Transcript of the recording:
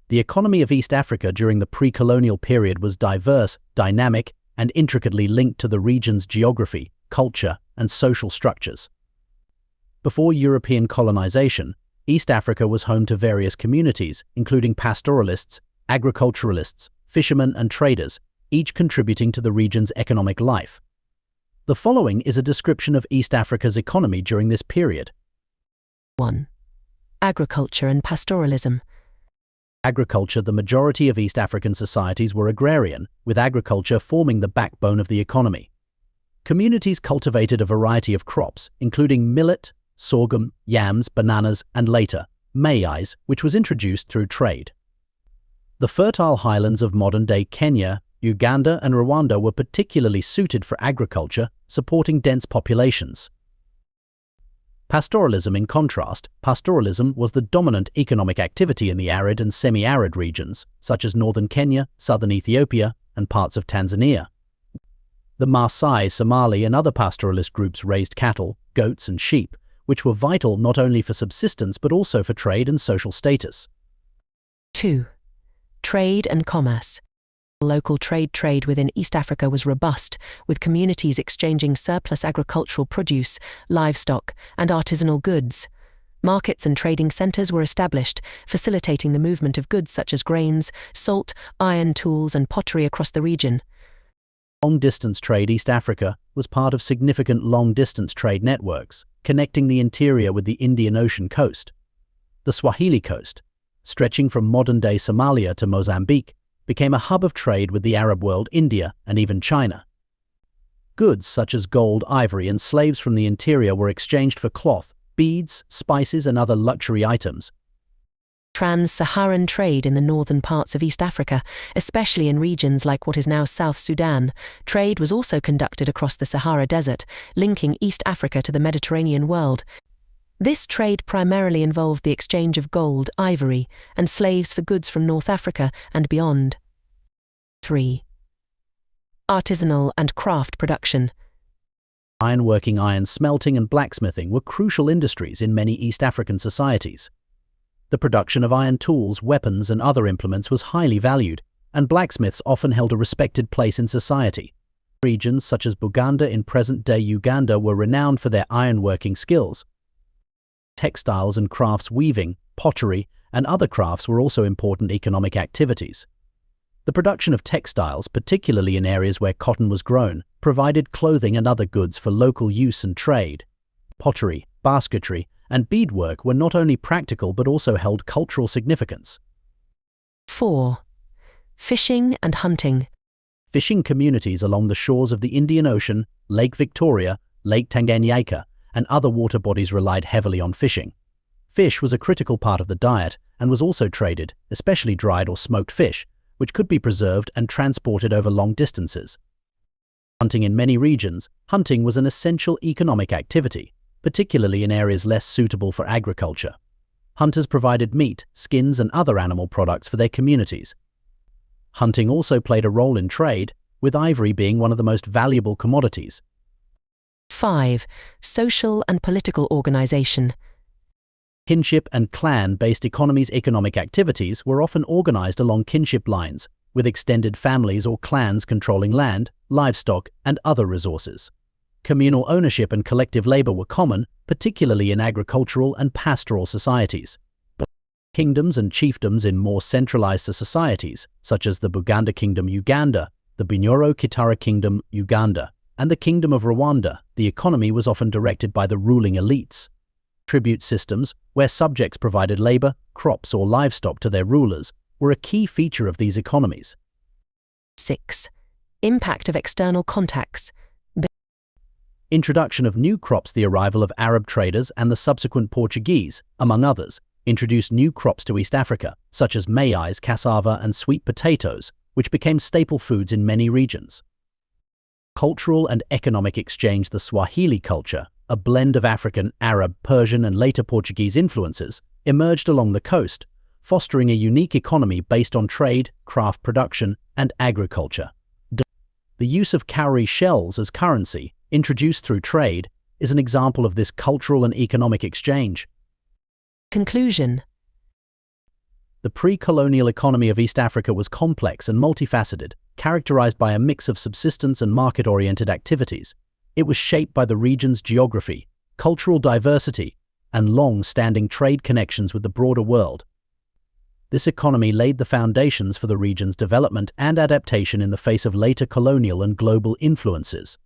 The economy of East Africa during the pre-colonial period was diverse, dynamic, and intricately linked to the region's geography, culture, and social structures. Before European colonization, East Africa was home to various communities, including pastoralists, agriculturalists, fishermen, and traders, each contributing to the region's economic life. The following is a description of East Africa's economy during this period. 1. Agriculture and pastoralism. Agriculture. The majority of East African societies were agrarian, with agriculture forming the backbone of the economy. Communities cultivated a variety of crops, including millet, sorghum, yams, bananas, and later, maize, which was introduced through trade. The fertile highlands of modern-day Kenya, Uganda, and Rwanda were particularly suited for agriculture, supporting dense populations. Pastoralism. In contrast, pastoralism was the dominant economic activity in the arid and semi-arid regions, such as northern Kenya, southern Ethiopia, and parts of Tanzania. The Maasai, Somali, and other pastoralist groups raised cattle, goats, and sheep, which were vital not only for subsistence but also for trade and social status. 2. Trade and commerce. Local trade within East Africa was robust, with communities exchanging surplus agricultural produce, livestock, and artisanal goods. Markets and trading centers were established, facilitating the movement of goods such as grains, salt, iron tools, and pottery across the region. Long-distance trade. East Africa was part of significant long-distance trade networks, connecting the interior with the Indian Ocean coast. The Swahili coast, stretching from modern-day Somalia to Mozambique, became a hub of trade with the Arab world, India, and even China. Goods such as gold, ivory, and slaves from the interior were exchanged for cloth, beads, spices, and other luxury items. Trans-Saharan trade. In the northern parts of East Africa, especially in regions like what is now South Sudan, trade was also conducted across the Sahara Desert, linking East Africa to the Mediterranean world. This trade primarily involved the exchange of gold, ivory, and slaves for goods from North Africa and beyond. 3. Artisanal and craft production. Ironworking, iron smelting, and blacksmithing were crucial industries in many East African societies. The production of iron tools, weapons, and other implements was highly valued, and blacksmiths often held a respected place in society. Regions such as Buganda in present-day Uganda were renowned for their ironworking skills. Textiles and crafts, weaving, pottery, and other crafts were also important economic activities. The production of textiles, particularly in areas where cotton was grown, provided clothing and other goods for local use and trade. Pottery, basketry, and beadwork were not only practical but also held cultural significance. 4. Fishing and hunting. Fishing communities along the shores of the Indian Ocean, Lake Victoria, Lake Tanganyika, and other water bodies relied heavily on fishing. Fish was a critical part of the diet and was also traded, especially dried or smoked fish, which could be preserved and transported over long distances. Hunting. In many regions, hunting was an essential economic activity, particularly in areas less suitable for agriculture. Hunters provided meat, skins, and other animal products for their communities. Hunting also played a role in trade, with ivory being one of the most valuable commodities. 5. Social and political organization. Kinship and clan-based economies. Economic activities were often organized along kinship lines, with extended families or clans controlling land, livestock, and other resources. Communal ownership and collective labor were common, particularly in agricultural and pastoral societies. But kingdoms and chiefdoms in more centralized societies, such as the Buganda Kingdom Uganda, the Bunyoro Kitara Kingdom Uganda, and the Kingdom of Rwanda, the economy was often directed by the ruling elites. Tribute systems, where subjects provided labor, crops, or livestock to their rulers, were a key feature of these economies. 6. Impact of external contacts. Introduction of new crops. The arrival of Arab traders and the subsequent Portuguese, among others, introduced new crops to East Africa, such as maize, cassava, and sweet potatoes, which became staple foods in many regions. Cultural and economic exchange. The Swahili culture, a blend of African, Arab, Persian, and later Portuguese influences, emerged along the coast, fostering a unique economy based on trade, craft production, and agriculture. The use of cowrie shells as currency, introduced through trade, is an example of this cultural and economic exchange. Conclusion. The pre-colonial economy of East Africa was complex and multifaceted, characterized by a mix of subsistence and market-oriented activities. It was shaped by the region's geography, cultural diversity, and long-standing trade connections with the broader world. This economy laid the foundations for the region's development and adaptation in the face of later colonial and global influences.